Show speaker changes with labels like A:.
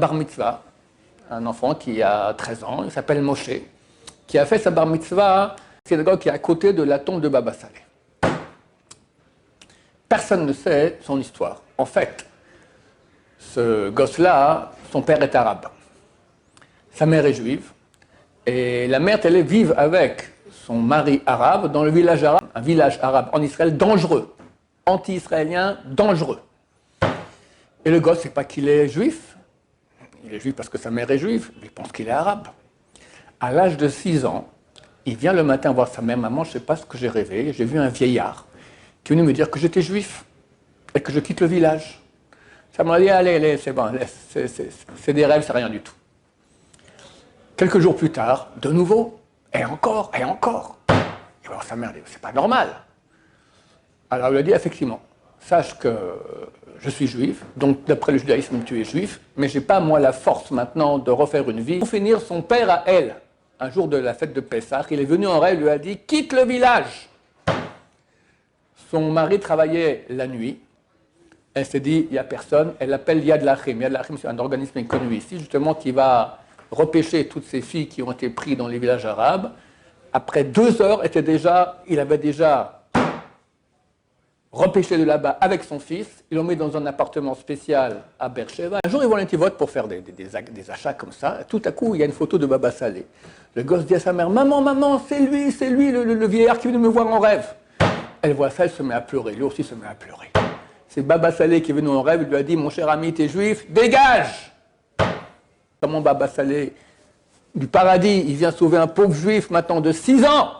A: bar mitzvah, un enfant qui a 13 ans, il s'appelle Moshe, qui a fait sa bar mitzvah, synagogue qui est à côté de la tombe de Baba Saleh. Personne ne sait son histoire. En fait, ce gosse-là, son père est arabe. Sa mère est juive. Et la mère est vive avec son mari arabe dans le village arabe, un village arabe en Israël dangereux, anti-israélien dangereux. Et le gosse, c'est pas qu'il est juif. Il est juif parce que sa mère est juive, mais il pense qu'il est arabe. À l'âge de 6 ans, il vient le matin voir sa mère. Maman, je ne sais pas ce que j'ai rêvé. J'ai vu un vieillard qui est venu me dire que j'étais juif et que je quitte le village. Ça m'a dit, allez, c'est bon, c'est des rêves, c'est rien du tout. Quelques jours plus tard, de nouveau, et encore, et encore. Et alors sa mère dit, c'est pas normal. Alors il lui a dit, effectivement, sache que je suis juif, donc d'après le judaïsme, tu es juif, mais je n'ai pas, moi, la force maintenant de refaire une vie. Pour finir, son père à elle, un jour de la fête de Pessah, il est venu en rêve, lui a dit, quitte le village. Son mari travaillait la nuit. Elle s'est dit, il n'y a personne. Elle l'appelle Yad Lachim. Yad Lachim, c'est un organisme connu ici, justement, qui va repêcher toutes ces filles qui ont été prises dans les villages arabes. Après 2 heures, il avait déjà repêché de là-bas avec son fils. Ils l'ont mis dans un appartement spécial à Beersheba. Un jour, ils vont à Netivot pour faire des achats comme ça. Tout à coup, il y a une photo de Baba Saleh. Le gosse dit à sa mère, maman, c'est lui, le vieillard qui vient de me voir en rêve. Elle voit ça, elle se met à pleurer. Lui aussi se met à pleurer. C'est Baba Saleh qui est venu en rêve, il lui a dit, mon cher ami, t'es juif, dégage! Comment Baba Saleh, du paradis, il vient sauver un pauvre juif maintenant de 6 ans.